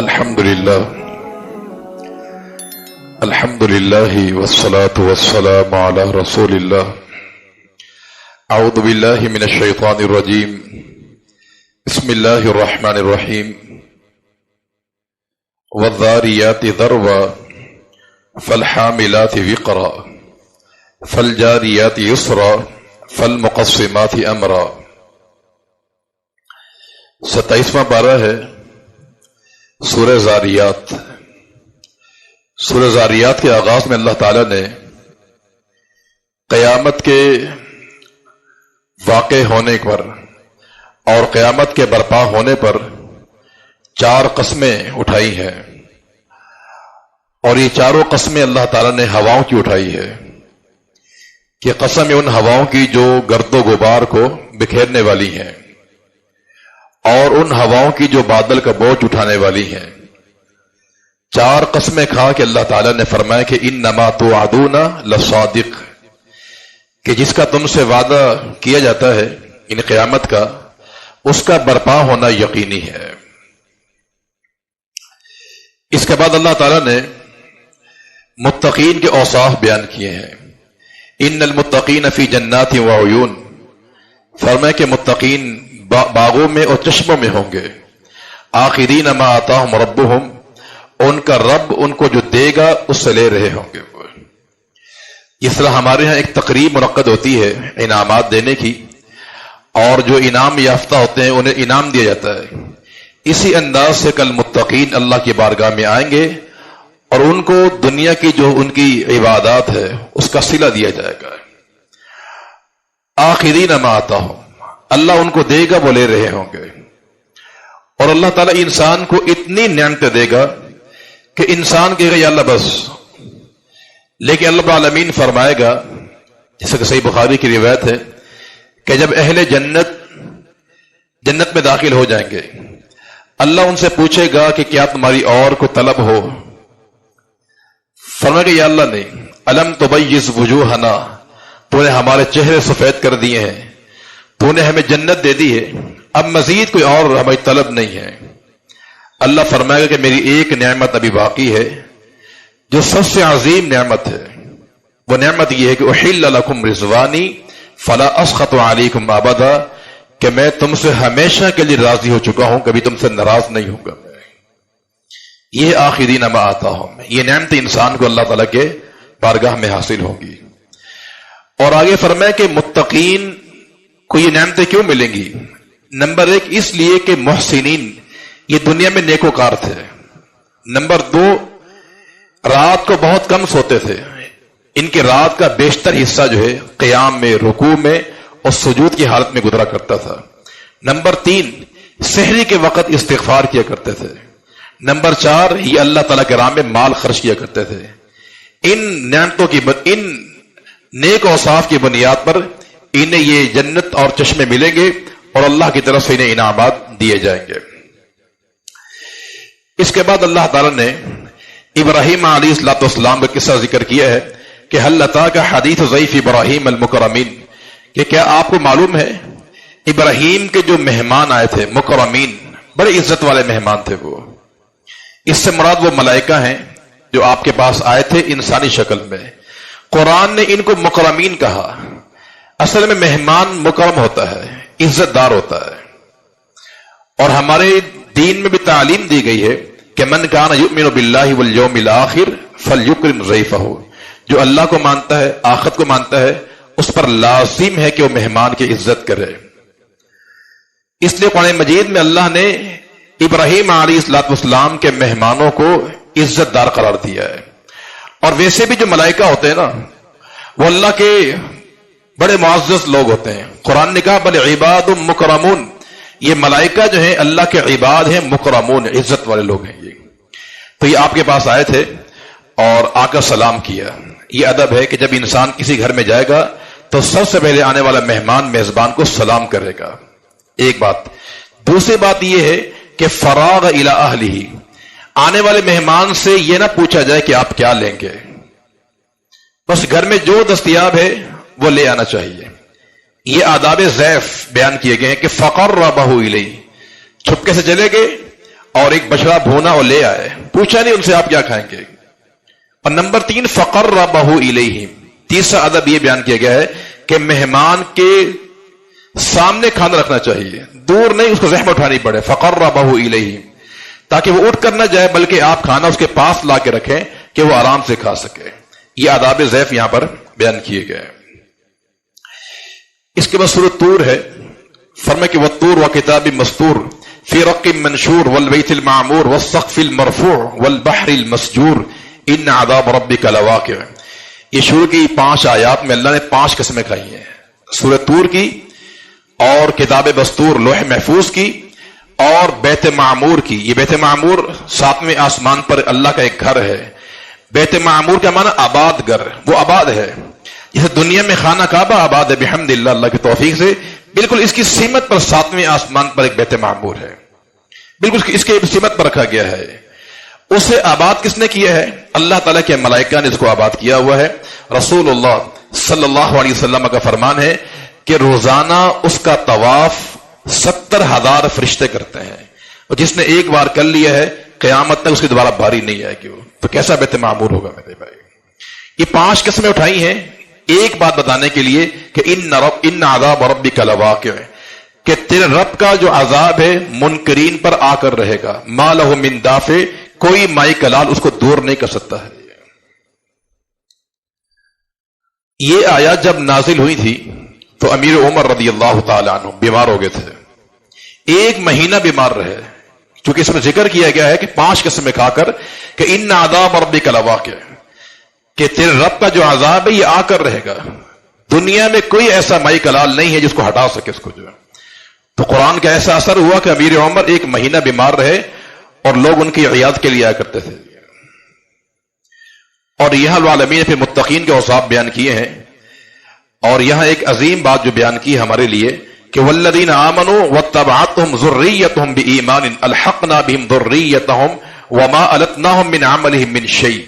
الحمدللہ والصلاة والسلام علی رسول اللہ اعوذ باللہ من الشیطان الرجیم بسم اللہ الرحمن الرحیم والذاریات ذروا فالحاملات وقرا فالجاریات یسرا فالمقسمات امرا۔ 27واں پارہ ہے سورہ زاریات۔ سورہ زاریات کے آغاز میں اللہ تعالیٰ نے قیامت کے واقع ہونے پر اور قیامت کے برپا ہونے پر 4 قسمیں اٹھائی ہیں، اور یہ چاروں قسمیں اللہ تعالیٰ نے ہواؤں کی اٹھائی ہے کہ قسم ہے ان ہواؤں کی جو گرد و غبار کو بکھیرنے والی ہیں، اور ان ہواؤں کی جو بادل کا بوجھ اٹھانے والی ہیں۔ 4 قسمیں کھا کے اللہ تعالیٰ نے فرمایا کہ انما توعدون لصادق، کہ جس کا تم سے وعدہ کیا جاتا ہے ان قیامت کا، اس کا برپا ہونا یقینی ہے۔ اس کے بعد اللہ تعالیٰ نے متقین کے اوصاف بیان کیے ہیں۔ ان المتقین فی جنات وعیون، فرمایا کہ متقین باغوں میں اور چشموں میں ہوں گے۔ آخرین ما آتاہم ربہم، ان کا رب ان کو جو دے گا اس سے لے رہے ہوں گے۔ اس طرح ہمارے ہاں ایک تقریب منعقد ہوتی ہے انعامات دینے کی، اور جو انعام یافتہ ہوتے ہیں انہیں انعام دیا جاتا ہے۔ اسی انداز سے کل متقین اللہ کی بارگاہ میں آئیں گے اور ان کو دنیا کی جو ان کی عبادات ہے اس کا صلہ دیا جائے گا۔ آخرین ما آتاہم، اللہ ان کو دے گا وہ لے رہے ہوں گے، اور اللہ تعالیٰ انسان کو اتنی نعمتیں دے گا کہ انسان کہے گا یا اللہ بس، لیکن اللہ العالمین فرمائے گا، جیسا کہ صحیح بخاری کی روایت ہے، کہ جب اہل جنت میں داخل ہو جائیں گے، اللہ ان سے پوچھے گا کہ کیا تمہاری اور کو طلب ہو؟ فرمائے گا یا اللہ نہیں، الم تبیض وجوہنا، تو نے ہمارے چہرے سفید کر دیے ہیں، تو نے ہمیں جنت دے دی ہے، اب مزید کوئی اور ہماری طلب نہیں ہے۔ اللہ فرمائے گا کہ میری ایک نعمت ابھی باقی ہے جو سب سے عظیم نعمت ہے، وہ نعمت یہ ہے کہ احل لکم رضوانی فلا اسخط علیکم ابدا، کہ میں تم سے ہمیشہ کے لیے راضی ہو چکا ہوں، کبھی تم سے ناراض نہیں ہوں گا۔ یہ آخرین ما آتاہم، یہ نعمت انسان کو اللہ تعالیٰ کے بارگاہ میں حاصل ہوگی۔ اور آگے فرمائے کہ متقین کو یہ نعمتیں کیوں ملیں گی؟ نمبر 1 اس لیے کہ محسنین یہ دنیا میں نیکوکار تھے۔ نمبر 2 رات کو بہت کم سوتے تھے، ان کے رات کا بیشتر حصہ جو ہے قیام میں، رکوع میں اور سجود کی حالت میں گزرا کرتا تھا۔ نمبر 3 سحری کے وقت استغفار کیا کرتے تھے۔ نمبر 4 یہ اللہ تعالیٰ کے راہ میں مال خرچ کیا کرتے تھے۔ ان نعمتوں کی ان نیک اوصاف کی بنیاد پر انہیں یہ جنت اور چشمے ملیں گے، اور اللہ کی طرف سے انہیں انعامات دیے جائیں گے۔ اس کے بعد اللہ تعالیٰ نے ابراہیم علیہ السلام کا قصہ ذکر کیا ہے کہ هل اتاک حدیث ضیف ابراہیم المکرمین، کہ کیا آپ کو معلوم ہے ابراہیم کے جو مہمان آئے تھے مکرمین، بڑے عزت والے مہمان تھے، وہ اس سے مراد وہ ملائکہ ہیں جو آپ کے پاس آئے تھے انسانی شکل میں۔ قرآن نے ان کو مکرمین کہا۔ اصل میں مہمان مکرم ہوتا ہے، عزت دار ہوتا ہے، اور ہمارے دین میں بھی تعلیم دی گئی ہے کہ من کان یؤمن باللہ والیوم الآخر فلیکرم ضیفہ، جو اللہ کو مانتا ہے، آخرت کو مانتا ہے، اس پر لازم ہے کہ وہ مہمان کی عزت کرے۔ اس لیے قرآن مجید میں اللہ نے ابراہیم علیہ السلام کے مہمانوں کو عزت دار قرار دیا ہے۔ اور ویسے بھی جو ملائکہ ہوتے ہیں نا، وہ اللہ کے بڑے معزز لوگ ہوتے ہیں۔ قرآن نے کہا بل عباد مکرمون، یہ ملائکہ جو ہیں اللہ کے عباد ہیں، مکرمون، عزت والے لوگ ہیں۔ تو یہ آپ کے پاس آئے تھے اور آ کر سلام کیا۔ یہ ادب ہے کہ جب انسان کسی گھر میں جائے گا تو سب سے پہلے آنے والا مہمان میزبان کو سلام کرے گا، ایک بات۔ دوسری بات یہ ہے کہ فراغ الی اہلہ، آنے والے مہمان سے یہ نہ پوچھا جائے کہ آپ کیا لیں گے، بس گھر میں جو دستیاب ہے وہ لے آنا چاہیے۔ یہ آداب ضیف بیان کیے گئے ہیں کہ فقربہ الیہ، چھپکے سے چلے گئے اور ایک بچڑا بھونا اور لے آئے, پوچھا نہیں ان سے آپ کیا کھائیں گے. اور نمبر 3 فقربہ الیہم, تیسرا ادب یہ بیان کیا گیا ہے کہ مہمان کے سامنے کھانا رکھنا چاہیے, دور نہیں, اس کو زحمت اٹھانی پڑے. فقربہ الیہم, تاکہ وہ اٹھ کر نہ جائے بلکہ آپ کھانا اس کے پاس لا کے رکھیں کہ وہ آرام سے کھا سکے. یہ آداب ضیف یہاں پر بیان کیے گئے. اس کے بعد سورۃ طور ہے, فرمائے کہ والطور وکتاب مستور فی رق منشور والبیت المعمور والسقف المرفوع والبحر المسجور ان عذاب ربک لواقع. یہ شروع کی 5 آیات میں اللہ نے 5 قسمیں کھائی ہیں, سورۃ طور کی, اور کتاب مستور لوح محفوظ کی, اور بیت معمور کی. یہ بیت معمور 7ویں آسمان پر اللہ کا ایک گھر ہے. بیت معمور کا معنی آباد گھر, وہ آباد ہے. جیسے دنیا میں خانہ کعبہ آباد ہے بحمد اللہ, اللہ کی توفیق سے, بالکل اس کی سمت پر 7ویں آسمان پر ایک بیت معمور ہے, بالکل اس کے سمت پر رکھا گیا ہے. اسے آباد کس نے کیا ہے؟ اللہ تعالیٰ کے ملائکہ نے اس کو آباد کیا ہوا ہے. رسول اللہ صلی اللہ علیہ وسلم کا فرمان ہے کہ روزانہ اس کا طواف 70,000 فرشتے کرتے ہیں, اور جس نے ایک بار کر لیا ہے قیامت تک اس کی دوبارہ باری نہیں آئے گی. تو کیسا بیت معمور ہوگا میرے بھائی. یہ 5 قسمیں اٹھائی ہیں ایک بات بتانے کے لیے کہ ان عذاب ربک لواقع, کہ تیرے رب کا جو عذاب ہے منکرین پر آ کر رہے گا. ما لہ من دافع, کوئی مائی کلال اس کو دور نہیں کر سکتا ہے. یہ آیات جب نازل ہوئی تھی تو امیر عمر رضی اللہ تعالی عنہ بیمار ہو گئے تھے, 1 مہینہ بیمار رہے, چونکہ اس میں ذکر کیا گیا ہے کہ 5 قسمیں کھا کر کہ ان عذاب ربک لواقع, کہ تیرے رب کا جو عذاب ہے یہ آ کر رہے گا. دنیا میں کوئی ایسا مائی کلال نہیں ہے جس کو ہٹا سکے اس کو جو ہے. تو قرآن کا ایسا اثر ہوا کہ امیر عمر 1 مہینہ بیمار رہے اور لوگ ان کی عیادت کے لیے آیا کرتے تھے. اور یہاں العالمین نے پھر متقین کے اوصاف بیان کیے ہیں, اور یہاں ایک عظیم بات جو بیان کی ہمارے لیے کہ والذین آمنوا واتبعتهم ذریتهم بایمان الحقنا بهم ذریتهم وما التناهم من عملهم من شیء.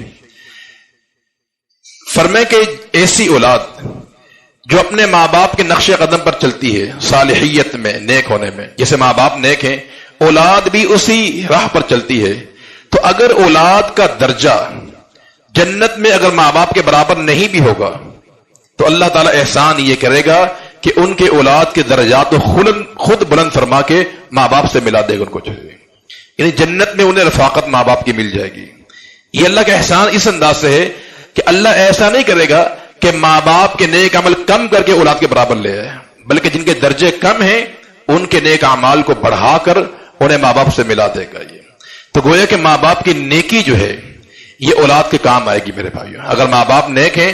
فرمائے کہ ایسی اولاد جو اپنے ماں باپ کے نقش قدم پر چلتی ہے صالحیت میں, نیک ہونے میں, جیسے ماں باپ نیک ہیں اولاد بھی اسی راہ پر چلتی ہے, تو اگر اولاد کا درجہ جنت میں اگر ماں باپ کے برابر نہیں بھی ہوگا تو اللہ تعالیٰ احسان یہ کرے گا کہ ان کے اولاد کے درجات خود بلند فرما کے ماں باپ سے ملا دے گا ان کو, یعنی جنت میں انہیں رفاقت ماں باپ کی مل جائے گی. یہ اللہ کا احسان اس انداز سے ہے کہ اللہ ایسا نہیں کرے گا کہ ماں باپ کے نیک عمل کم کر کے اولاد کے برابر لے آئے, بلکہ جن کے درجے کم ہیں ان کے نیک اعمال کو بڑھا کر انہیں ماں باپ سے ملا دے گا. یہ تو گویا کہ ماں باپ کی نیکی جو ہے یہ اولاد کے کام آئے گی میرے بھائیو. اگر ماں باپ نیک ہیں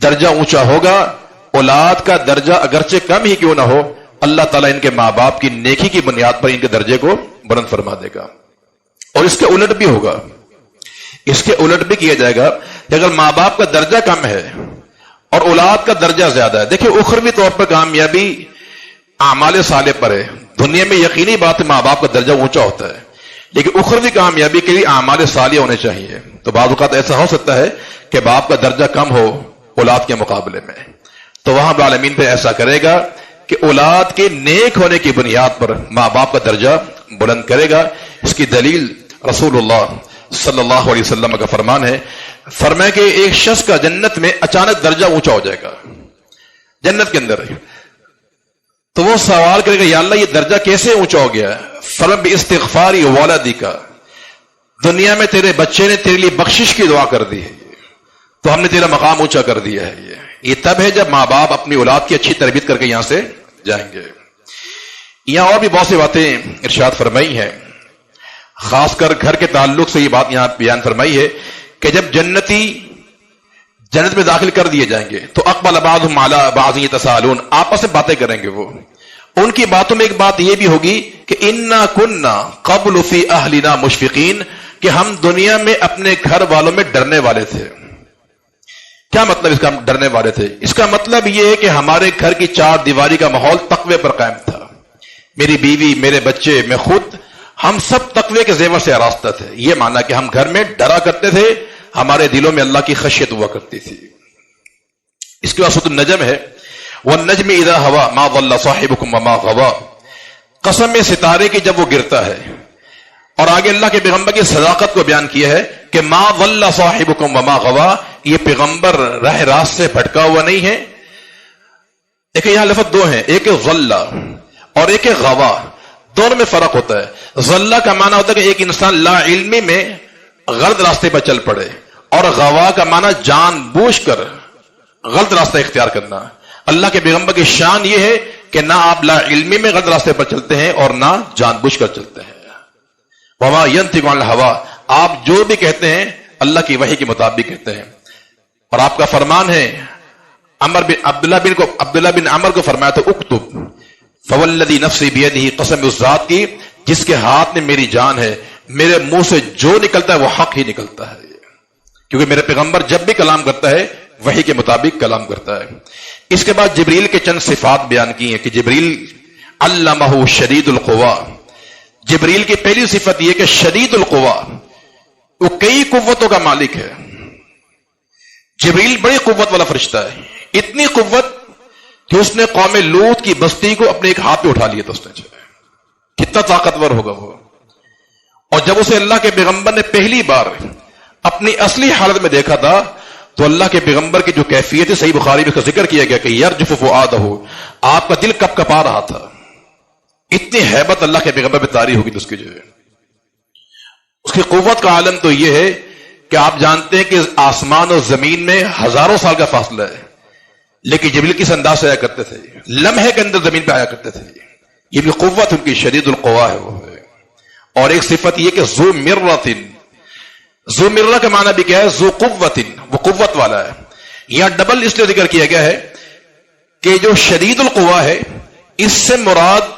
درجہ اونچا ہوگا, اولاد کا درجہ اگرچہ کم ہی کیوں نہ ہو, اللہ تعالیٰ ان کے ماں باپ کی نیکی کی بنیاد پر ان کے درجے کو بلند فرما دے گا. اور اس کے الٹ بھی ہوگا, اس کے الٹ بھی کیا جائے گا کہ اگر ماں باپ کا درجہ کم ہے اور اولاد کا درجہ زیادہ ہے. دیکھیں اخروی طور پر کامیابی اعمال صالح پر ہے, دنیا میں یقینی بات ہے ماں باپ کا درجہ اونچا ہوتا ہے, لیکن اخروی کامیابی کے لیے اعمال صالح ہونے چاہیے. تو بعض اوقات ایسا ہو سکتا ہے کہ باپ کا درجہ کم ہو اولاد کے مقابلے میں, تو وہاں رب العالمین پہ ایسا کرے گا کہ اولاد کے نیک ہونے کی بنیاد پر ماں باپ کا درجہ بلند کرے گا. اس کی دلیل رسول اللہ صلی اللہ علیہ وسلم کا فرمان ہے, فرمایا کہ ایک شخص کا جنت میں اچانک درجہ اونچا ہو جائے گا جنت کے اندر, تو وہ سوال کرے گا یا اللہ یہ درجہ کیسے اونچا ہو گیا ہے؟ فرب استغفاری والدی کا, دنیا میں تیرے بچے نے تیرے لیے بخشش کی دعا کر دی ہے تو ہم نے تیرا مقام اونچا کر دیا ہے. یہ تب ہے جب ماں باپ اپنی اولاد کی اچھی تربیت کر کے یہاں سے جائیں گے. یہاں اور بھی بہت سی باتیں ارشاد فرمائی ہیں, خاص کر گھر کے تعلق سے یہ بات یہاں بیان فرمائی ہے کہ جب جنتی جنت میں داخل کر دیے جائیں گے تو اقبل بعضهم علی بعض یتساءلون, آپس میں باتیں کریں گے. وہ ان کی باتوں میں ایک بات یہ بھی ہوگی کہ انا کننا قبل فی اہلنا مشفقین, کہ ہم دنیا میں اپنے گھر والوں میں ڈرنے والے تھے. کیا مطلب اس کا ڈرنے والے تھے؟ اس کا مطلب یہ ہے کہ ہمارے گھر کی 4 دیواری کا ماحول تقوی پر قائم تھا. میری بیوی, میرے بچے, میں خود, ہم سب تقوی کے زیور سے آراستہ تھے. یہ مانا کہ ہم گھر میں ڈرا کرتے تھے, ہمارے دلوں میں اللہ کی خشیت ہوا کرتی تھی. اس کے بعد سورۃ النجم ہے, والنجم اذا ہوا ما ضل صاحبکم وما غوا, قسم ستارے کی جب وہ گرتا ہے اور آگے اللہ کے پیغمبر کی صداقت کو بیان کیا ہے کہ ما ضل صاحبکم وما غوا، یہ پیغمبر راہ راست سے بھٹکا ہوا نہیں ہے. ایک یہاں لفظ دو ہیں، ایک ضل اور ایک غوا، دونوں میں فرق ہوتا ہے. ضل کا معنی ہوتا ہے کہ ایک انسان لا علمی میں غلط راستے پر چل پڑے، اور غوا کا معنی جان بوجھ کر غلط راستہ اختیار کرنا. اللہ کے پیغمبر کی شان یہ ہے کہ نہ آپ لا علمی میں غلط راستے پر چلتے ہیں اور نہ جان بوجھ کر چلتے ہیں. وما ينطق عن الهوى، آپ جو بھی کہتے ہیں اللہ کی وحی کے مطابق کہتے ہیں. اور آپ کا فرمان ہے، عبداللہ بن عمر کو فرمایا تو اکتب فوالذی نفسی بیدہ، قسم اس ذات کی جس کے ہاتھ میں میری جان ہے، میرے منہ سے جو نکلتا ہے وہ حق ہی نکلتا ہے. کیونکہ میرے پیغمبر جب بھی کلام کرتا ہے وحی کے مطابق کلام کرتا ہے. اس کے بعد جبریل کے چند صفات بیان کی ہیں کہ جبریل علمہ شدید القوا. جبریل کی پہلی صفت یہ کہ شدید القوا، وہ کئی قوتوں کا مالک ہے. جبریل بڑی قوت والا فرشتہ ہے، اتنی قوت کہ اس نے قوم لوط کی بستی کو اپنے ایک ہاتھ پہ اٹھا لیا تھا. اس نے کتنا طاقتور ہوگا وہ. اور جب اسے اللہ کے پیغمبر نے پہلی بار اپنی اصلی حالت میں دیکھا تھا تو اللہ کے پیغمبر کی جو کیفیت ہے، صحیح بخاری میں اس کا ذکر کیا گیا کہ یرجف فؤادہ، آپ کا دل کپ کپا رہا تھا. اتنی ہیبت اللہ کے پیغمبر پہ طاری ہوگی. تو اس کی جو ہے اس کی قوت کا عالم تو یہ ہے کہ آپ جانتے ہیں کہ آسمان اور زمین میں ہزاروں سال کا فاصلہ ہے، لیکن جبریل کس انداز سے آیا کرتے تھے، لمحے کے اندر زمین پہ آیا کرتے تھے. یہ بھی قوت ان کی شدید القوا ہے وہ ہے. اور ایک صفت یہ کہ ذو مرۃ، ذو مرہ کا معنی بھی کیا ہے، ذو قوت، وہ قوت والا ہے. یہاں ڈبل اس لیے ذکر کیا گیا ہے کہ جو شدید القوا ہے اس سے مراد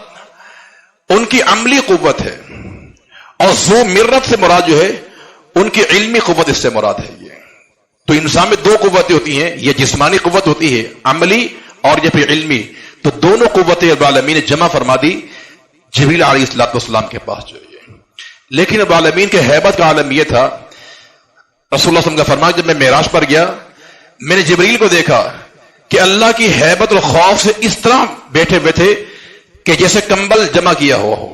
ان کی عملی قوت ہے، اور ذو مرت سے مراد جو ہے ان کی علمی قوت اس سے مراد ہے. یہ تو انسان میں دو قوتیں ہوتی ہیں، یہ جسمانی قوت ہوتی ہے عملی، اور یہ پھر علمی. تو دونوں قوتیں رب العالمین نے جمع فرما دی جبریل علیہ الصلوۃ والسلام کے پاس جو ہے. لیکن رب العالمین کے ہیبت کا عالم یہ تھا، رسول اللہ صلی اللہ علیہ وسلم کا فرمان، جب میں معراج پر گیا میں نے جبریل کو دیکھا کہ اللہ کی ہیبت اور خوف سے اس طرح بیٹھے ہوئے تھے کہ جیسے کمبل جمع کیا ہوا ہو.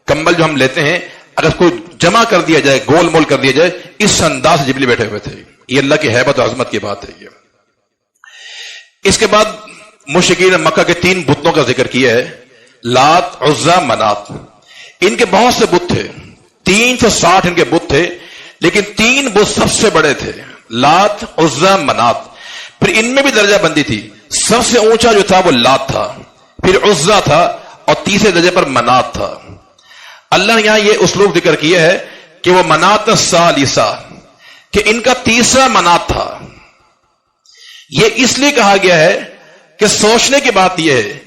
کمبل جو ہم لیتے ہیں اگر کوئی جمع کر دیا جائے، گول مول کر دیا جائے، اس انداز سے جبریل بیٹھے ہوئے تھے. یہ اللہ کی ہیبت اور عظمت کی بات ہے. یہ اس کے بعد مشرکین مکہ کے 3 بتوں کا ذکر کیا ہے، لات، عزا، منات. ان کے بہت سے بت تھے، 360 ان کے بت تھے، لیکن 3 بت سب سے بڑے تھے، لات، عزا، منات. پھر ان میں بھی درجہ بندی تھی. سب سے اونچا جو تھا وہ لات تھا، پھر عزا تھا، اور تیسرے درجے پر منات تھا. اللہ نے یہاں یہ اسلوب ذکر کیا ہے کہ وہ منات الثالثہ، کہ ان کا تیسرا منات تھا. یہ اس لیے کہا گیا ہے کہ سوچنے کی بات یہ ہے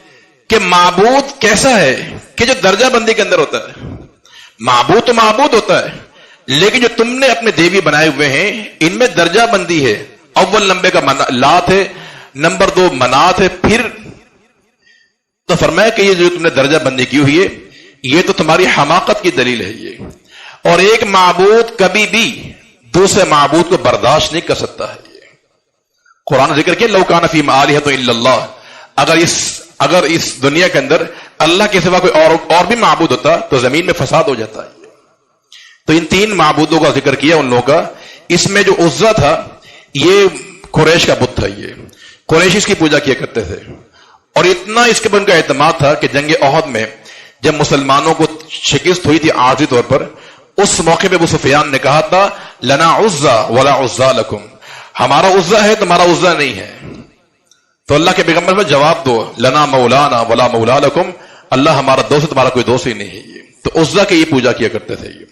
کہ معبود کیسا ہے کہ جو درجہ بندی کے اندر ہوتا ہے. معبود تو معبود ہوتا ہے، لیکن جو تم نے اپنے دیوی بنائے ہوئے ہیں ان میں درجہ بندی ہے. اول نمبر کا لات ہے، نمبر 2 منات ہے. پھر تو فرمایا کہ یہ جو تم نے درجہ بندی کی ہوئی ہے یہ تو تمہاری حماقت کی دلیل ہے. یہ اور ایک معبود کبھی بھی دوسرے معبود کو برداشت نہیں کر سکتا ہے. یہ قرآن ذکر کیا، لو کان فیہما آلہۃ الا اللہ، اگر اس دنیا کے اندر اللہ کے سوا کوئی اور بھی معبود ہوتا تو زمین میں فساد ہو جاتا ہے. تو ان 3 معبودوں کا ذکر کیا ان لوگوں کا. اس میں جو عزا تھا یہ قریش کا بت تھا. یہ قریش اس کی پوجا کیا کرتے تھے، اور اتنا اس کے اوپر ان کا اعتماد تھا کہ جنگ احد میں جب مسلمانوں کو شکست ہوئی تھی عارضی طور پر، اس موقع پہ ابو سفیان نے کہا تھا لنا عزا ولا عزا لکم، ہمارا عزا ہے تمہارا عزا نہیں ہے. تو اللہ کے پیغمبر میں جواب دو، لنا مولانا ولا مولا لکم، اللہ ہمارا دوست ہے تمہارا کوئی دوست ہی نہیں ہے. یہ تو عزا کی یہ پوجا کیا کرتے تھے. یہ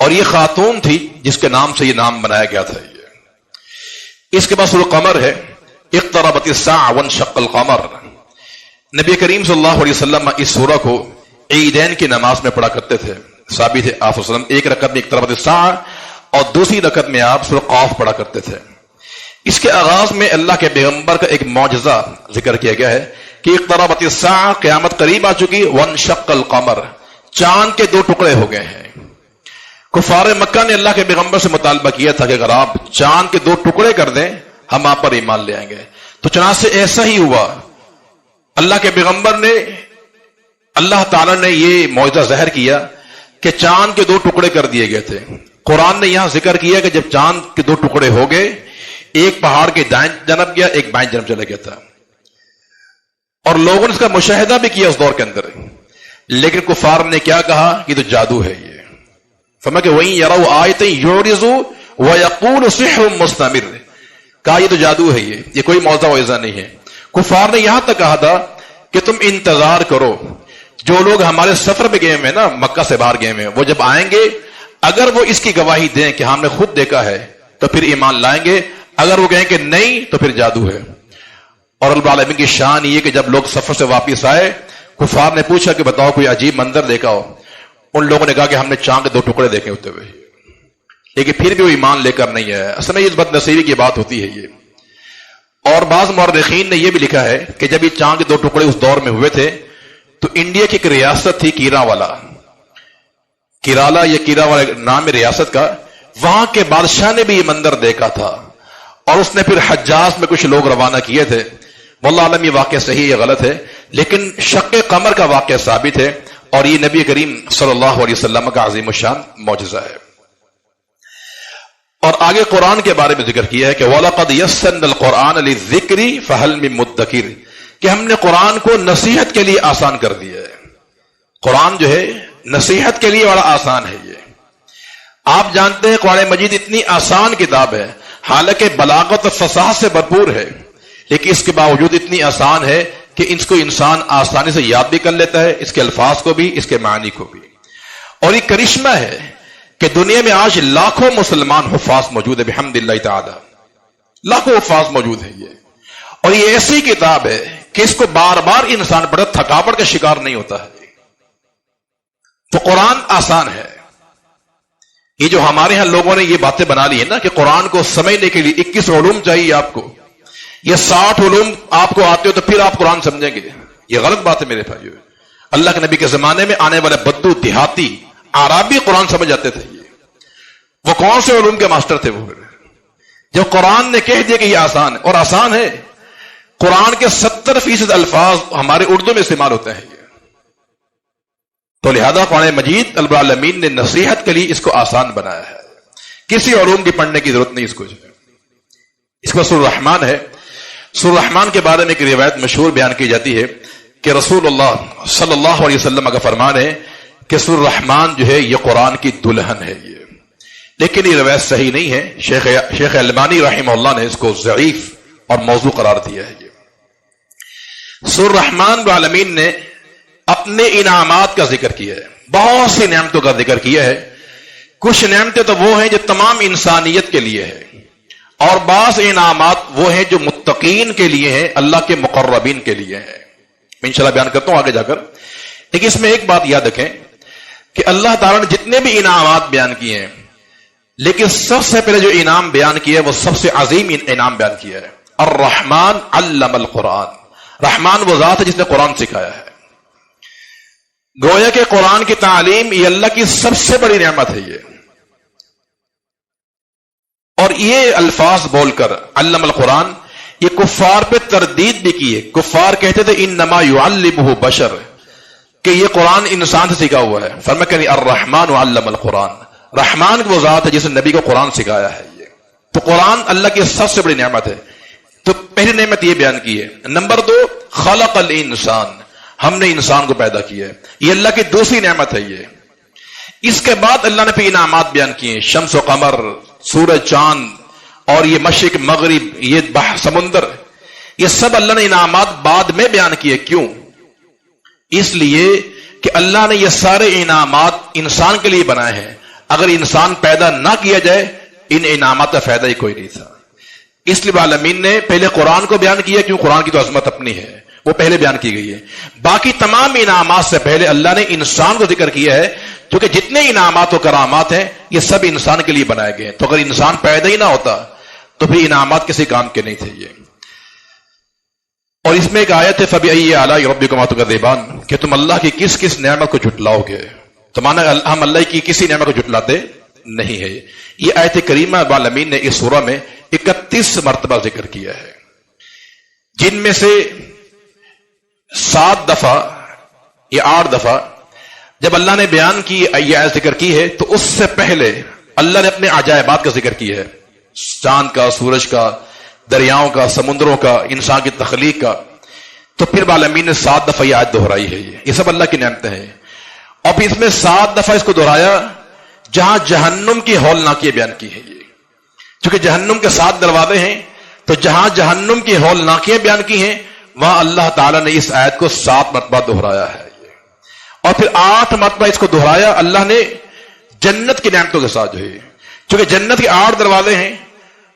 اور یہ خاتون تھی جس کے نام سے یہ نام بنایا گیا تھا. یہ اس کے بعد سورہ قمر ہے، اقتربت الساعہ وانشق القمر. نبی کریم صلی اللہ علیہ وسلم اس سورہ کو عیدین کی نماز میں پڑھا کرتے تھے. ثابت ہے آپ وسلم ایک رکعت میں اقتربت الساعہ اور دوسری رکعت میں آپ سورہ قاف پڑھا کرتے تھے. اس کے آغاز میں اللہ کے پیغمبر کا ایک معجزہ ذکر کیا گیا ہے کہ اقتربت الساعہ، قیامت قریب آ چکی، وانشق القمر، چاند کے 2 ٹکڑے ہو گئے ہیں. کفار مکہ نے اللہ کے پیغمبر سے مطالبہ کیا تھا کہ اگر آپ چاند کے 2 ٹکڑے کر دیں ہم آپ پر ایمان لے آئیں گے. تو چنانچہ ایسا ہی ہوا. اللہ کے پیغمبر نے، اللہ تعالی نے یہ معجزہ ظاہر کیا کہ چاند کے 2 ٹکڑے کر دیے گئے تھے. قرآن نے یہاں ذکر کیا کہ جب چاند کے 2 ٹکڑے ہو گئے، ایک پہاڑ کے دائیں جانب گیا، ایک بائیں جانب چلا گیا تھا، اور لوگوں نے اس کا مشاہدہ بھی کیا اس دور کے اندر. لیکن کفار نے کیا کہا کہ یہ تو جادو ہے. یہ فرمایا کہ وہیں یروا آیتیں یعرضوا ویقول سحر مستمر، کہا یہ تو جادو ہے، یہ کوئی معجزہ وعجزہ نہیں ہے. کفار نے یہاں تک کہا تھا کہ تم انتظار کرو، جو لوگ ہمارے سفر میں گئے ہوئے ہیں نا، مکہ سے باہر گئے ہوئے ہیں، وہ جب آئیں گے اگر وہ اس کی گواہی دیں کہ ہم نے خود دیکھا ہے تو پھر ایمان لائیں گے، اگر وہ کہیں کہ نہیں تو پھر جادو ہے. اور رب العالمین کی شان یہ کہ جب لوگ سفر سے واپس آئے، کفار نے پوچھا کہ بتاؤ کوئی عجیب منظر دیکھا ہو. ان لوگوں نے کہا کہ ہم نے چاند کے 2 ٹکڑے دیکھے ہوتے ہوئے، لیکن پھر بھی وہ ایمان لے کر نہیں آیا. اصل میں یہ بد نصیبی کی بات ہوتی ہے یہ. اور بعض مورخین نے یہ بھی لکھا ہے کہ جب یہ چاند کے 2 ٹکڑے اس دور میں ہوئے تھے تو انڈیا کی ایک ریاست تھی کیراوالا، کیرالا یا کیراوالا نام ہے ریاست کا، وہاں کے بادشاہ نے بھی یہ منظر دیکھا تھا، اور اس نے پھر حجاز میں کچھ لوگ روانہ کیے تھے. واللہ عالم یہ واقعہ صحیح یا غلط ہے، لیکن شق قمر کا واقعہ ثابت ہے، اور یہ نبی کریم صلی اللہ علیہ وسلم کا عظیم الشان معجزہ ہے. اور آگے قرآن کے بارے میں ذکر کیا ہے کہ وَلَقَدْ يَسَّرْنَا الْقُرْآنَ لِلذِّكْرِ فَهَلْ مِن مُدَّكِرٍ، کہ ہم نے قرآن کو نصیحت کے لیے آسان کر دیا ہے. قرآن جو ہے نصیحت کے لیے بڑا آسان ہے. یہ آپ جانتے ہیں قرآن مجید اتنی آسان کتاب ہے، حالانکہ بلاغت و فصاحت سے بھرپور ہے، لیکن اس کے باوجود اتنی آسان ہے کہ اس کو انسان آسانی سے یاد بھی کر لیتا ہے، اس کے الفاظ کو بھی، اس کے معنی کو بھی. اور یہ کرشمہ ہے کہ دنیا میں آج لاکھوں مسلمان حفاظ موجود ہے، بحمد اللہ تعالی لاکھوں حفاظ موجود ہے. یہ اور یہ ایسی کتاب ہے کہ اس کو بار بار انسان بڑا تھکاوٹ کا شکار نہیں ہوتا ہے. تو قرآن آسان ہے. یہ جو ہمارے ہاں لوگوں نے یہ باتیں بنا لی ہے نا کہ قرآن کو سمجھنے کے لیے 21 علوم چاہیے آپ کو، یہ 60 علوم آپ کو آتے ہو تو پھر آپ قرآن سمجھیں گے، یہ غلط بات ہے میرے بھائیو. اللہ کے نبی کے زمانے میں آنے والے بدو، دیہاتی، عربی قرآن سمجھ جاتے تھے. وہ کون سے علوم کے ماسٹر تھے وہ؟ جب قرآن نے کہہ دیا کہ یہ آسان ہے، اور آسان ہے، قرآن کے 70% الفاظ ہمارے اردو میں استعمال ہوتے ہیں. تو لہذا قرآن مجید رب العالمین نے نصیحت کے لیے اس کو آسان بنایا ہے، کسی علوم کی پڑھنے کی ضرورت نہیں. اس کو سورہ الرحمن ہے. سورہ الرحمن کے بارے میں ایک روایت مشہور بیان کی جاتی ہے کہ رسول اللہ صلی اللہ علیہ وسلم کا فرمان ہے کہ سورہ الرحمن جو ہے یہ قرآن کی دلہن ہے. یہ لیکن یہ روایت صحیح نہیں ہے. شیخ البانی رحمہ اللہ نے اس کو ضعیف اور موضوع قرار دیا ہے. سورہ الرحمن العالمین نے اپنے انعامات کا ذکر کیا ہے، بہت سی نعمتوں کا ذکر کیا ہے. کچھ نعمتیں تو وہ ہیں جو تمام انسانیت کے لیے ہے، اور بعض انعامات وہ ہیں جو متقین کے لیے ہیں، اللہ کے مقربین کے لیے ہیں. میں انشاءاللہ بیان کرتا ہوں آگے جا کر. لیکن اس میں ایک بات یاد رکھیں کہ اللہ تعالیٰ نے جتنے بھی انعامات بیان کیے ہیں، لیکن سب سے پہلے جو انعام بیان کیا ہے وہ سب سے عظیم انعام بیان کیا ہے، الرحمن علم القرآن. رحمان وہ ذات ہے جس نے قرآن سکھایا ہے. گویا کہ قرآن کی تعلیم یہ اللہ کی سب سے بڑی نعمت ہے. یہ اور یہ الفاظ بول کر علم القرآن، یہ کفار پہ تردید بھی کی ہے. کفار کہتے تھے انما یعلمہ بشر، کہ یہ قرآن انسان سے سیکھا ہوا ہے. فرمایا کہ الرحمن علم القرآن، رحمان وہ ذات ہے جس نے نبی کو قرآن سکھایا ہے. یہ تو قرآن اللہ کی سب سے بڑی نعمت ہے. تو پہلی نعمت یہ بیان کی ہے. نمبر 2 خلق الانسان، ہم نے انسان کو پیدا کیا ہے، یہ اللہ کی دوسری نعمت ہے. یہ اس کے بعد اللہ نے پھر انعامات بیان کیے ہیں، شمس و قمر، سورج، چاند، اور یہ مشرق مغرب، یہ سمندر، یہ سب اللہ نے انعامات بعد میں بیان کیے. کیوں؟ اس لیے کہ اللہ نے یہ سارے انعامات انسان کے لیے بنائے ہیں. اگر انسان پیدا نہ کیا جائے ان انعامات کا فائدہ ہی کوئی نہیں تھا. اس لیے عالمین نے پہلے قرآن کو بیان کیا، کیوں؟ قرآن کی تو عظمت اپنی ہے، وہ پہلے بیان کی گئی ہے. باقی تمام انعامات سے پہلے اللہ نے انسان کو ذکر کیا ہے، کیونکہ جتنے انعامات و کرامات ہیں یہ سب انسان کے لیے بنائے گئے ہیں. تو اگر انسان پیدا ہی نہ ہوتا تو پھر انعامات کسی کام کے نہیں تھے. یہ اور اس میں ایک آیت ہے فَبِأَيِّ آلَاءِ رَبِّكُمَا تُكَذِّبَانِ، کہ تم اللہ کی کس کس نعمت کو جھٹلاؤ گے. تو مانا ہم اللہ کی کسی نعمت کو جھٹلاتے نہیں ہے. یہ آیت کریمہ العالمین نے اس سورہ میں 31 مرتبہ ذکر کیا ہے، جن میں سے 7 دفعہ یا 8 دفعہ جب اللہ نے بیان کی یہ آیت ذکر کی ہے تو اس سے پہلے اللہ نے اپنے عجائبات کا ذکر کیا ہے، چاند کا، سورج کا، دریاؤں کا، سمندروں کا، انسان کی تخلیق کا. تو پھر عالمین نے 7 دفعہ یہ آیت دہرائی ہے. یہ سب اللہ کی نعمتیں ہیں. اور پھر اس میں 7 دفعہ اس کو دہرایا جہاں جہنم کی ہولناکیاں بیان کی ہے. یہ چونکہ جہنم کے 7 دروازے ہیں تو جہاں جہنم کی ہولناکیاں بیان کی ہیں وہاں اللہ تعالیٰ نے اس آیت کو 7 مرتبہ دہرایا ہے. اور پھر 8 مرتبہ اس کو دہرایا اللہ نے جنت کی نعمتوں کے ساتھ. جو ہے چونکہ جنت کے 8 دروازے ہیں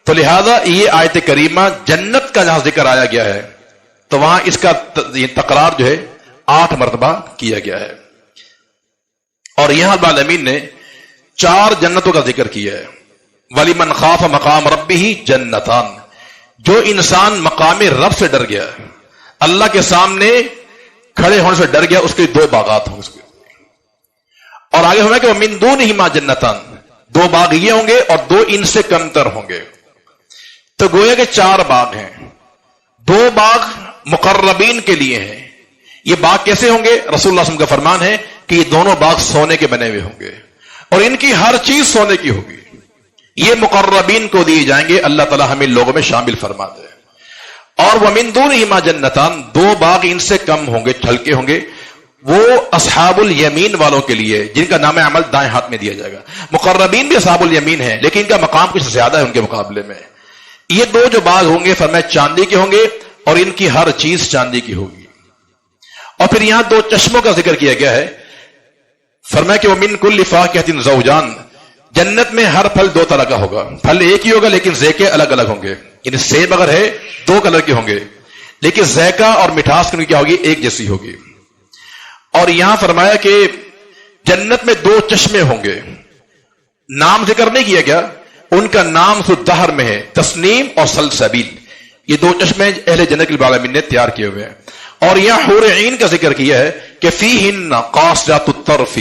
تو لہذا یہ آیت کریمہ جنت کا جہاں ذکر آیا گیا ہے تو وہاں اس کا تکرار جو ہے 8 مرتبہ کیا گیا ہے. اور یہاں رب العالمین نے 4 جنتوں کا ذکر کیا ہے. وَلِمَنْ خَافَ مَقَامَ رَبِّهِ جَنَّتَانِ، جو انسان مقام رب سے ڈر گیا، اللہ کے سامنے کھڑے ہونے سے ڈر گیا، اس کے 2 باغات ہوں. اور آگے ہونا کہ وَمِن دُونِهِمَا جَنَّتَانِ، 2 باغ یہ ہوں گے اور 2 ان سے کمتر ہوں گے. تو گویا کہ 4 باغ ہیں. 2 باغ مقربین کے لیے ہیں. یہ باغ کیسے ہوں گے؟ رسول اللہ صلی اللہ علیہ وسلم کا فرمان ہے کہ یہ دونوں باغ سونے کے بنے ہوئے ہوں گے اور ان کی ہر چیز سونے کی ہوگی. یہ مقربین کو دیے جائیں گے. اللہ تعالی ہمیں لوگوں میں شامل فرما دے. اور وَمِن دُونِهِمَا جَنَّتَانِ، 2 باغ ان سے کم ہوں گے، ہلکے ہوں گے، وہ اصحاب الیمین والوں کے لیے جن کا نام عمل دائیں ہاتھ میں دیا جائے گا. مقربین بھی اصحاب الیمین ہیں لیکن ان کا مقام کچھ زیادہ ہے ان کے مقابلے میں. یہ 2 جو باغ ہوں گے فرمایا چاندی کے ہوں گے اور ان کی ہر چیز چاندی کی ہوگی. اور پھر یہاں 2 چشموں کا ذکر کیا گیا ہے. فرمایا کہ وَمِن كُلِّ فَاكِهَةٍ زَوْجَانِ، جنت میں ہر پھل 2 طرح کا ہوگا. پھل ایک ہی ہوگا لیکن ذائقے الگ الگ ہوں گے. یعنی سیب اگر ہے 2 کلر کے ہوں گے لیکن ذائقہ اور مٹھاس کی کیا ہوگی؟ ایک جیسی ہوگی. اور یہاں فرمایا کہ جنت میں 2 چشمے ہوں گے. نام ذکر نہیں کیا گیا، ان کا نام سورۃ دہر میں ہے، تسنیم اور سلسبیل. یہ 2 چشمے اہل جنت کے رب العالمین نے تیار کیے ہوئے ہیں. اور یہاں حور عین کا ذکر کیا ہے کہ فیہن قاصرات الطرف،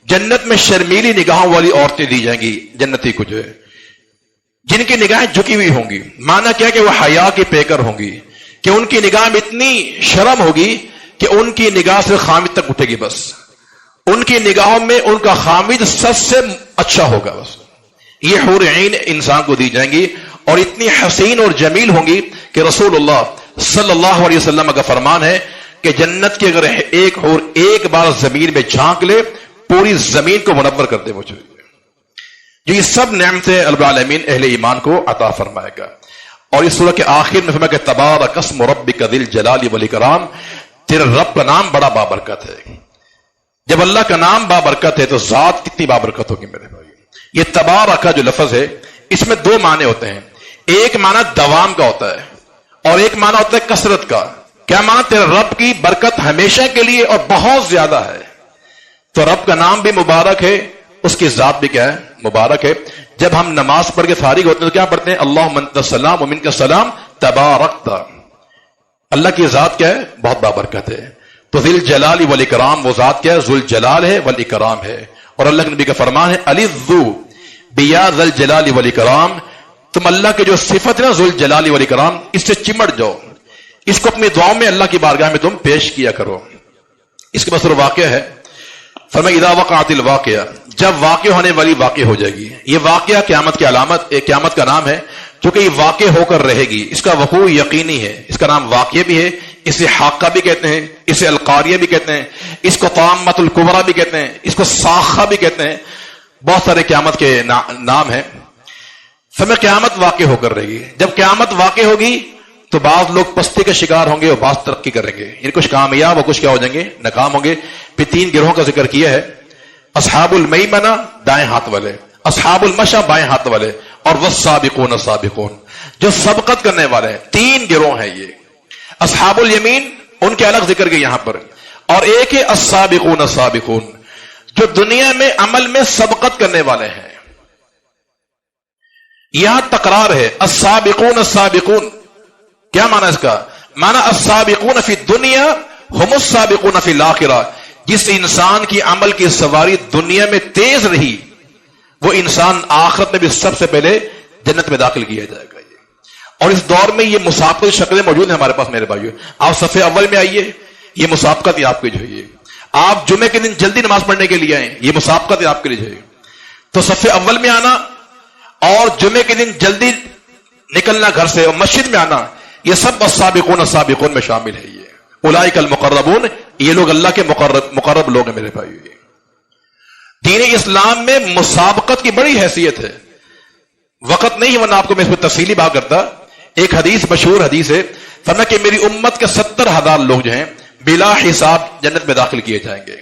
جنت میں شرمیلی نگاہوں والی عورتیں دی جائیں گی جنتی کو، جو ہے جن کی نگاہیں جھکی ہوئی ہوں گی. معنی کیا کہ وہ حیا کی پیکر ہوں گی کہ ان کی نگاہ میں اتنی شرم ہوگی کہ ان کی نگاہ سے خامد تک اٹھے گی. بس ان کی نگاہوں میں ان کا خامد سب سے اچھا ہوگا. بس یہ حور عین انسان کو دی جائیں گی اور اتنی حسین اور جمیل ہوں گی کہ رسول اللہ صلی اللہ علیہ وسلم کا فرمان ہے کہ جنت کی اگر ایک حور ایک بار زمین میں جھانک لے پوری زمین کو منور کر دے مجھے. جو یہ سب نعمتیں رب العالمین اہل ایمان کو عطا فرمائے گا. اور اس سورہ کے آخر میں فرمایا کہ تبارک اسم ربک ذی الجلال والاکرام، تیرے رب کا نام بڑا بابرکت ہے. جب اللہ کا نام بابرکت ہے تو ذات کتنی بابرکت ہوگی میرے بھائی. یہ تبارک کا جو لفظ ہے اس میں 2 معنی ہوتے ہیں. ایک معنی دوام کا ہوتا ہے اور ایک معنی ہوتا ہے کثرت کا. کیا معنی؟ تیرے رب کی برکت ہمیشہ کے لیے اور بہت زیادہ ہے. تو رب کا نام بھی مبارک ہے، اس کی ذات بھی کیا ہے؟ مبارک ہے. جب ہم نماز پڑھ کے فارغ ہوتے ہیں تو کیا پڑھتے ہیں؟ اللہم انت السلام ومنک السلام تبارکت. اللہ کی ذات کیا ہے؟ بہت بابرکت ہے. تو ذی الجلال والاکرام، وہ ذات کیا ہے؟ ذو الجلال ہے والاکرام ہے. اور اللہ کے نبی کا فرمان ہے الذو بیا ذی الجلال والاکرام، تم اللہ کے جو صفت ہے نا ذو الجلال والاکرام، اس سے چمٹ جاؤ، اس کو اپنی دعاؤں میں اللہ کی بارگاہ میں تم پیش کیا کرو. اس کے مصر واقعہ ہے، فرمایا اذا وقعت الواقعہ، جب واقع ہونے والی واقع ہو جائے گی. یہ واقعہ قیامت کی علامت، قیامت کا نام ہے چونکہ یہ واقع ہو کر رہے گی. اس کا وقوع یقینی ہے. اس کا نام واقع بھی ہے، اسے حاقہ بھی کہتے ہیں، اسے القاریہ بھی کہتے ہیں، اس کو طامۃ الکبریٰ بھی کہتے ہیں، اس کو صاخہ بھی کہتے ہیں. بہت سارے قیامت کے نام ہیں. فرمایا قیامت واقع ہو کر رہے گی. جب قیامت واقع ہوگی تو بعض لوگ پستی کا شکار ہوں گے اور بعض ترقی کریں گے. یعنی کچھ کامیاب اور کچھ کیا ہو جائیں گے؟ ناکام ہوں گے. پھر 3 گروہوں کا ذکر کیا ہے، اصحاب المیمنہ دائیں ہاتھ والے، اصحاب المشأ بائیں ہاتھ والے، اور والسابقون السابقون جو سبقت کرنے والے ہیں. 3 گروہ ہیں یہ. اصحاب الیمین ان کے الگ ذکر کے یہاں پر، اور ایک ہے السابقون السابقون جو دنیا میں عمل میں سبقت کرنے والے ہیں. یہاں تکرار ہے السابقون السابقون. کیا معنی اس کا؟ معنی السابقون فی الدنیا ہم السابقون فی الآخرہ. جس انسان کی عمل کی سواری دنیا میں تیز رہی وہ انسان آخرت میں بھی سب سے پہلے جنت میں داخل کیا جائے گا. اور اس دور میں یہ مسابقت شکلیں موجود ہیں ہمارے پاس میرے بھائیو. آپ صف اول میں آئیے، یہ مسابقت ہی آپ کی جو ہے. آپ جمعے کے دن جلدی نماز پڑھنے کے لیے آئیں، یہ مسابقت ہے آپ کے لیے، تو صف اول میں آنا اور جمعے کے دن جلدی نکلنا گھر سے اور مسجد میں آنا، یہ سب السابقون السابقون میں شامل ہے۔ یہ اولئک المقربون، یہ لوگ اللہ کے مقرب لوگ ہیں میرے بھائی۔ دین اسلام میں مسابقت کی بڑی حیثیت ہے، وقت نہیں ورنہ آپ کو میں اس پہ تفصیلی بات کرتا۔ ایک حدیث، مشہور حدیث ہے، فرمایا کہ میری امت کے 70,000 لوگ جو ہیں بلا حساب جنت میں داخل کیے جائیں گے۔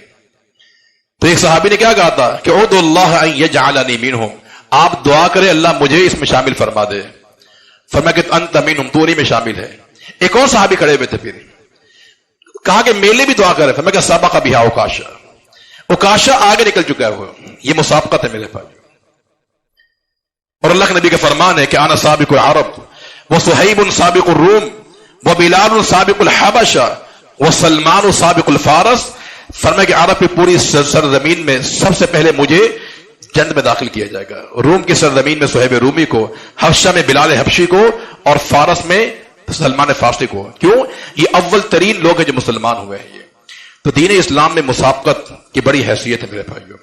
تو ایک صحابی نے کیا کہا تھا کہ ادعوا اللہ ان یجعلنی منہم، آپ دعا کریں اللہ مجھے اس میں شامل فرما دے۔ فرمایا کہ انت منہم، تو انہیں میں شامل ہے۔ ایک اور صحابی کھڑے ہوئے تھے، پھر کہا کہ میلے بھی دعا کرے۔ فرمایا کہ سبق بہا عکاشہ، عکاشہ آگے نکل چکا ہے، یہ مسابقت ہے میرے بھائی۔ اور اللہ کے نبی کا فرمان ہے کہ انا سابق العرب وصہیب سابق الروم وبلال سابق الحبشہ وسلمان سابق الفارس۔ فرمایا کہ عرب کی پوری سرزمین میں سب سے پہلے مجھے جنت میں داخل کیا جائے گا، روم کی سرزمین میں صہیب رومی کو، حبشہ میں بلال حبشی کو، اور فارس میں سلمان فارسی کو۔ کیوں؟ یہ اول ترین لوگ ہیں جو مسلمان ہوئے ہیں۔ یہ تو دین اسلام میں مسابقت کی بڑی حیثیت ہے میرے بھائیوں۔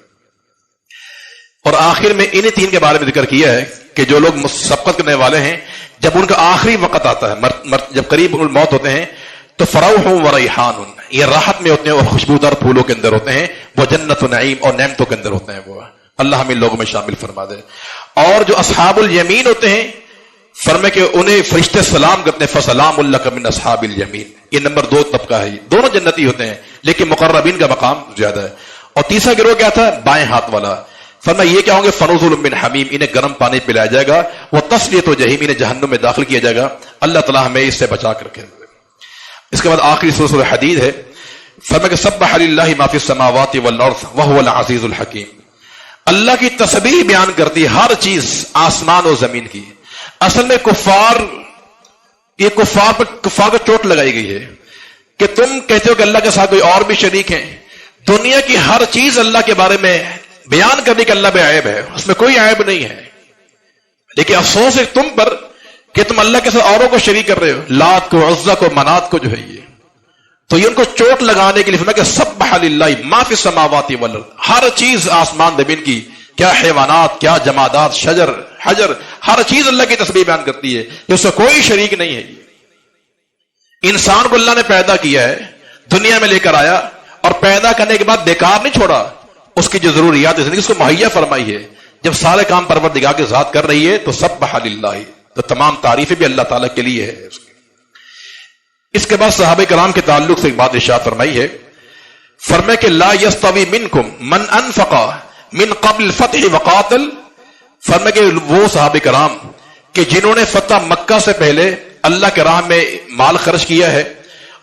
اور آخر میں انہی تین کے بارے میں ذکر کیا ہے کہ جو لوگ مسابقت کرنے والے ہیں، جب ان کا آخری وقت آتا ہے، جب قریب موت ہوتے ہیں، تو فروح و ریحان، یہ راحت میں ہوتے ہیں اور خوشبودار پھولوں کے اندر ہوتے ہیں، وہ جنت و نعیم اور نعمتوں کے اندر ہوتے ہیں۔ وہ اللہ ہمیں لوگوں میں شامل فرما دے۔ اور جو اصحاب الیمین ہوتے ہیں، فرمائے کہ انہیں فرشتے سلام کرتے ہیں، فسلام لک من اصحاب الیمین۔ یہ نمبر 2 طبقہ ہے، دونوں جنتی ہوتے ہیں لیکن مقربین کا مقام زیادہ ہے۔ اور تیسرا گروہ کیا تھا؟ بائیں ہاتھ والا۔ فرمایا یہ کیا ہوں گے؟ فنزل من حمیم، انہیں گرم پانی پلایا جائے گا، وہ تسلیۃ و جہیم، انہیں جہنم میں داخل کیا جائے گا۔ اللہ تعالیٰ ہمیں اس سے بچا کر رکھے۔ اس کے بعد آخری سورہ حدید ہے، فرمایا کہ سبح للہ ما فی السماوات والارض وهو العزیز الحکیم۔ اللہ کی تسبیح بیان کرتی ہے ہر چیز آسمان و زمین کی۔ اصل میں کفار کو چوٹ لگائی گئی ہے کہ تم کہتے ہو کہ اللہ کے ساتھ کوئی اور بھی شریک ہیں۔ دنیا کی ہر چیز اللہ کے بارے میں بیان کرنے کہ اللہ بے عیب ہے، اس میں کوئی عیب نہیں ہے، لیکن افسوس ہے تم پر کہ تم اللہ کے ساتھ اوروں کو شریک کر رہے ہو، لات کو، عزا کو، منات کو جو ہے یہ۔ تو یہ ان کو چوٹ لگانے کے لیے فرمایا کہ سبح للہ ما فی السماوات والارض، ہر چیز آسمان زمین کی، کیا حیوانات، کیا جمادات، شجر، حجر، ہر چیز اللہ کی تسبیح بیان کرتی ہے کہ اس سے کوئی شریک نہیں ہے۔ انسان کو اللہ نے پیدا کیا ہے، دنیا میں لے کر آیا، اور پیدا کرنے کے بعد بیکار نہیں چھوڑا، اس کی جو ضروریات زندگی اس کو مہیا فرمائی ہے۔ جب سارے کام پروردگار کی ذات کر رہی ہے تو سبح للہ، تو تمام تعریفیں بھی اللہ تعالیٰ کے لیے ہے۔ اس کے بعد صحابہ کرام کے تعلق سے ایک بات ارشاد فرمائی ہے، فرمائے کہ لا یستوی منکم من انفق من قبل الفتح وقاتل۔ فرمائے کہ وہ صحابہ کرام کہ جنہوں نے فتح مکہ سے پہلے اللہ کے راہ میں مال خرچ کیا ہے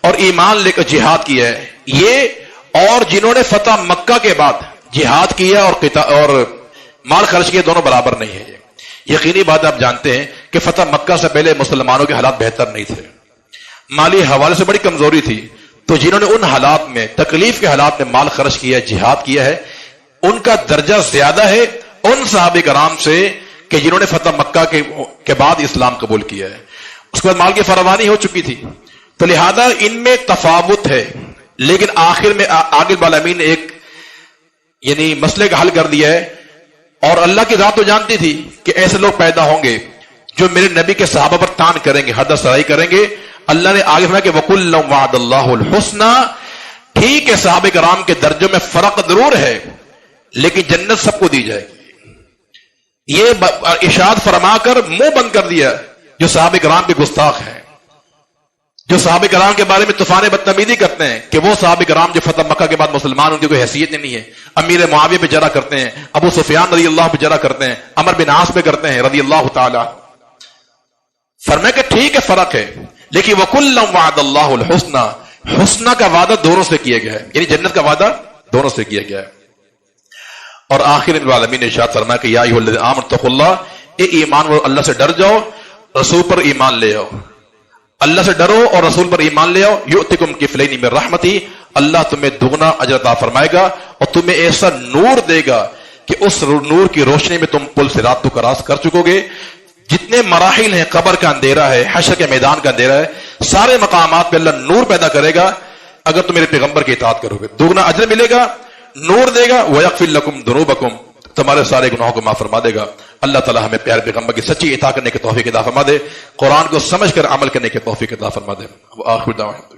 اور ایمان لے کر جہاد کیا ہے، یہ اور جنہوں نے فتح مکہ کے بعد جہاد کیا اور مال خرچ کیا، دونوں برابر نہیں ہے۔ یقینی بات آپ جانتے ہیں کہ فتح مکہ سے پہلے مسلمانوں کے حالات بہتر نہیں تھے، مالی حوالے سے بڑی کمزوری تھی، تو جنہوں نے ان حالات میں، تکلیف کے حالات میں مال خرچ کیا ہے، جہاد کیا ہے، ان کا درجہ زیادہ ہے ان صحابہ کرام سے کہ جنہوں نے فتح مکہ کے بعد اسلام قبول کیا ہے۔ اس کے بعد مال کی فراوانی ہو چکی تھی، تو لہذا ان میں تفاوت ہے، لیکن آخر میں آگے بالامین نے ایک یعنی مسئلے کا حل کر دیا ہے۔ اور اللہ کی ذات تو جانتی تھی کہ ایسے لوگ پیدا ہوں گے جو میرے نبی کے صحابہ پر تان کریں گے، حد سرائی کریں گے۔ اللہ نے آگے فرمایا کہ وَكُلًّا وَعَدَ اللَّهُ الْحُسْنَى، ٹھیک ہے صحابہ کرام کے درجوں میں فرق ضرور ہے لیکن جنت سب کو دی جائے گی۔ یہ ارشاد فرما کر منہ بند کر دیا جو صحابہ کرام کے گستاخ ہیں، جو صحابہ کرام کے بارے میں طوفان بدتمیزی کرتے ہیں کہ وہ صحابہ کرام جو فتح مکہ کے بعد مسلمان، ان کی کوئی حیثیت نہیں ہے۔ امیر معاویہ پہ جرح کرتے ہیں، ابو سفیان رضی اللہ پہ جرح کرتے ہیں، عمر بن عاص پہ کرتے ہیں رضی اللہ تعالی۔ فرمایا کہ ٹھیک ہے فرق ہے، لیکن وَكُلًّا وَعَدَ اللَّهُ الْحُسْنَى، حسنہ کا وعدہ دونوں سے کیا گیا ہے، یعنی جنت کا وعدہ دونوں سے کیا گیا ہے۔ اور آخر العالمین نے ارشاد فرمایا کہ یا ایھا الذین آمنوا اتقوا اللہ، اے ایمان والو اللہ سے ڈر جاؤ، رسول پر ایمان لے آؤ، اللہ سے ڈرو اور رسول پر ایمان لے آؤ، یؤتکم کفلین من رحمتی، اللہ تمہیں دگنا اجر عطا فرمائے گا اور تمہیں ایسا نور دے گا کہ اس نور کی روشنی میں تم پل صراط کو کراس کر چکو گے۔ جتنے مراحل ہیں، قبر کا اندھیرا ہے، حشر کے میدان کا اندھیرا ہے، سارے مقامات پہ اللہ نور پیدا کرے گا اگر تم میرے پیغمبر کی اطاعت کرو گے، دوگنا اجر ملے گا، نور دے گا، وَيَغْفِرْ لَكُمْ ذُنُوبَكُمْ، تمہارے سارے گناہوں کو معاف فرما دے گا۔ اللہ تعالیٰ ہمیں پیارے پیغمبر کی سچی اطاعت کرنے کی توفیق عطا فرما دے، قرآن کو سمجھ کر عمل کرنے کی توفیق عطا فرما دے۔ وآخر دعوانا